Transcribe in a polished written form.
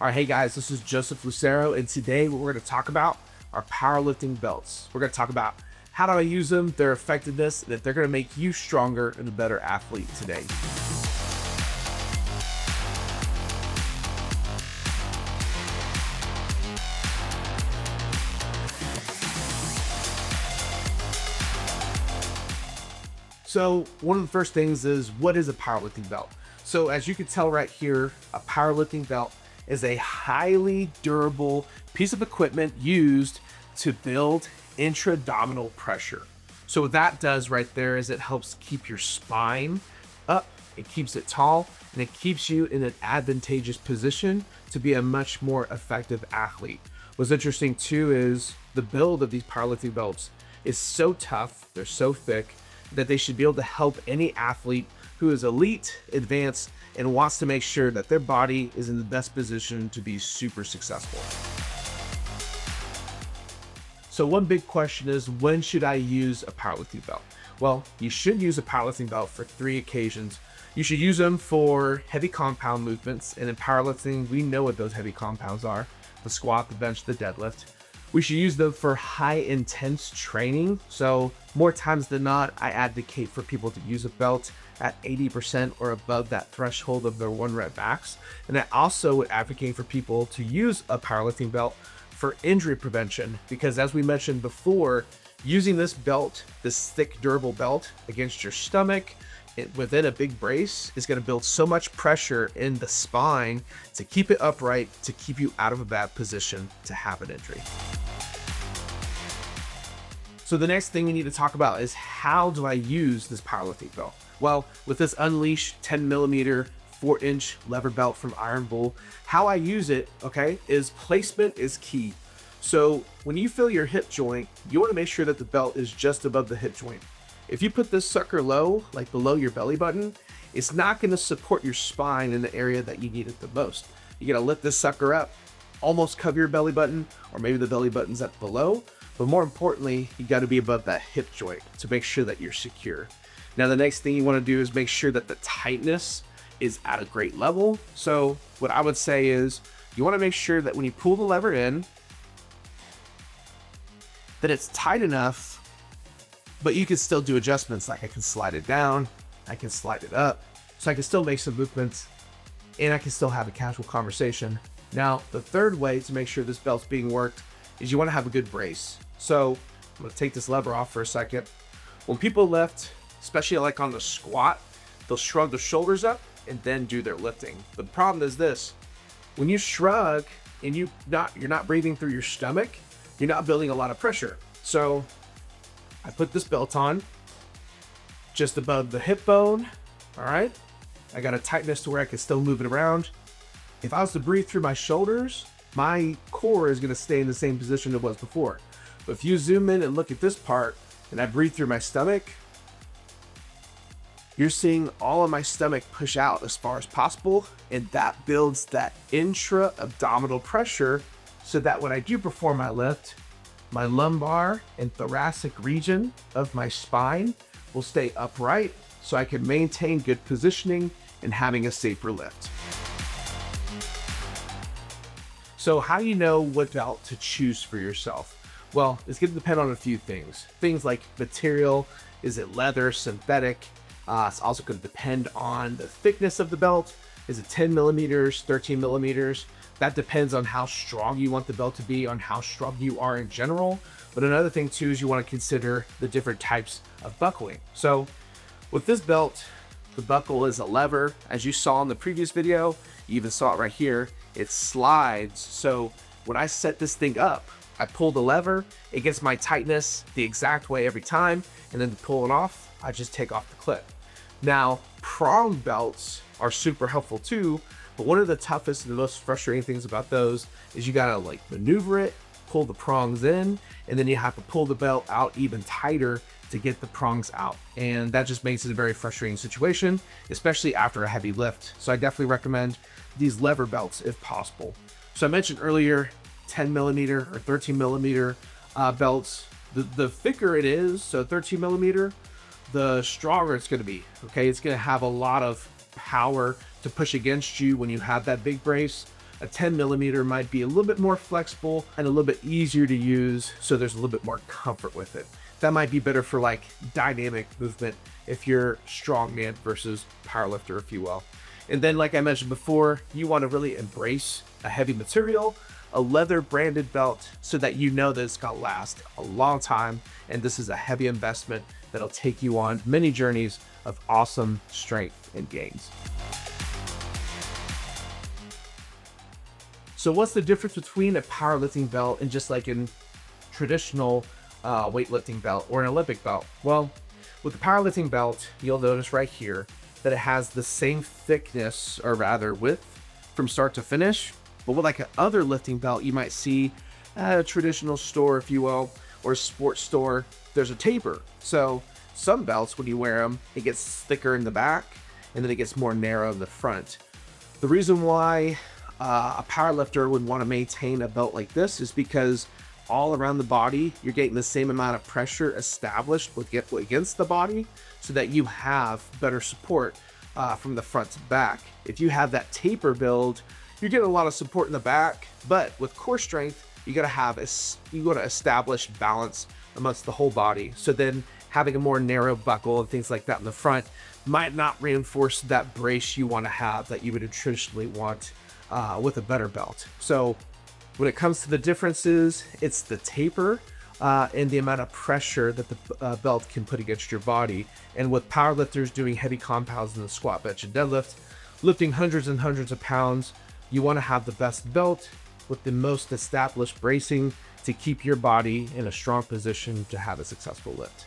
All right, hey guys, this is Joseph Lucero, and today what we're going to talk about are powerlifting belts. We're going to talk about how do I use them, their effectiveness, and if they're going to make you stronger and a better athlete today. So one of the first things is, what is a powerlifting belt? So as you can tell right here, a powerlifting belt is a highly durable piece of equipment used to build intra-abdominal pressure. So what that does right there is it helps keep your spine up, it keeps it tall, and it keeps you in an advantageous position to be a much more effective athlete. What's interesting too is the build of these powerlifting belts is so tough, they're so thick, that they should be able to help any athlete who is elite, advanced, and wants to make sure that their body is in the best position to be super successful. So one big question is, when should I use a powerlifting belt? Well, you should use a powerlifting belt for 3 occasions. You should use them for heavy compound movements, and in powerlifting, we know what those heavy compounds are: the squat, the bench, the deadlift. We should use them for high intense training. So more times than not, I advocate for people to use a belt at 80% or above that threshold of their 1 rep max. And I also would advocate for people to use a powerlifting belt for injury prevention, because as we mentioned before, using this belt, this thick, durable belt against your stomach within a big brace is going to build so much pressure in the spine to keep it upright, to keep you out of a bad position to have an injury. So the next thing we need to talk about is, how do I use this powerlifting belt? Well, with this Unleash 10mm 4-inch lever belt from Iron Bull, how I use it, okay, is placement is key. So when you feel your hip joint, you want to make sure that the belt is just above the hip joint. If you put this sucker low, like below your belly button, it's not going to support your spine in the area that you need it the most. You got to lift this sucker up, almost cover your belly button, or maybe the belly button's at below. But more importantly, you got to be above that hip joint to make sure that you're secure. Now, the next thing you want to do is make sure that the tightness is at a great level. So what I would say is, you want to make sure that when you pull the lever in, that it's tight enough, but you can still do adjustments. Like I can slide it down, I can slide it up, so I can still make some movements, and I can still have a casual conversation. Now, the third way to make sure this belt's being worked is you want to have a good brace. So I'm going to take this lever off for a second. When people lift, especially like on the squat, they'll shrug their shoulders up and then do their lifting. But the problem is this: when you shrug and you're not breathing through your stomach, you're not building a lot of pressure. So I put this belt on just above the hip bone. All right, I got a tightness to where I can still move it around. If I was to breathe through my shoulders, my core is going to stay in the same position it was before. But if you zoom in and look at this part and I breathe through my stomach, you're seeing all of my stomach push out as far as possible, and that builds that intra-abdominal pressure so that when I do perform my lift, my lumbar and thoracic region of my spine will stay upright so I can maintain good positioning and having a safer lift. So how do you know what belt to choose for yourself? Well, it's going to depend on a few things. Things like material, is it leather, synthetic? It's also going to depend on the thickness of the belt. Is it 10 millimeters, 13 millimeters? That depends on how strong you want the belt to be, on how strong you are in general. But another thing too is you want to consider the different types of buckling. So with this belt, the buckle is a lever. As you saw in the previous video, you even saw it right here, it slides. So when I set this thing up, I pull the lever, it gets my tightness the exact way every time, and then to pull it off, I just take off the clip. Now, prong belts are super helpful too, but one of the toughest and the most frustrating things about those is you gotta like maneuver it, pull the prongs in, and then you have to pull the belt out even tighter to get the prongs out. And that just makes it a very frustrating situation, especially after a heavy lift. So I definitely recommend these lever belts if possible. So I mentioned earlier, 10 millimeter or 13 millimeter belts. The thicker it is, so 13 millimeter, the stronger it's going to be. Okay, it's going to have a lot of power to push against you when you have that big brace. A 10 millimeter might be a little bit more flexible and a little bit easier to use, so there's a little bit more comfort with it. That might be better for like dynamic movement if you're strongman versus powerlifter, if you will. And then, like I mentioned before, you want to really embrace a heavy material, a leather branded belt, so that you know that it's going to last a long time. And this is a heavy investment that'll take you on many journeys of awesome strength and gains. So what's the difference between a powerlifting belt and just like a traditional weightlifting belt or an Olympic belt? Well, with the powerlifting belt, you'll notice right here that it has the same thickness, or rather width, from start to finish. But with like another lifting belt you might see at a traditional store, if you will, or a sports store, there's a taper. So some belts, when you wear them, it gets thicker in the back and then it gets more narrow in the front. The reason why a powerlifter would want to maintain a belt like this is because all around the body, you're getting the same amount of pressure established against the body, so that you have better support from the front to back. If you have that taper build, you're getting a lot of support in the back, but with core strength, you got to establish balance amongst the whole body. So then having a more narrow buckle and things like that in the front might not reinforce that brace you want to have that you would traditionally want with a better belt. So when it comes to the differences, it's the taper and the amount of pressure that the belt can put against your body. And with powerlifters doing heavy compounds in the squat, bench, and deadlift, lifting hundreds and hundreds of pounds, you want to have the best belt with the most established bracing to keep your body in a strong position to have a successful lift.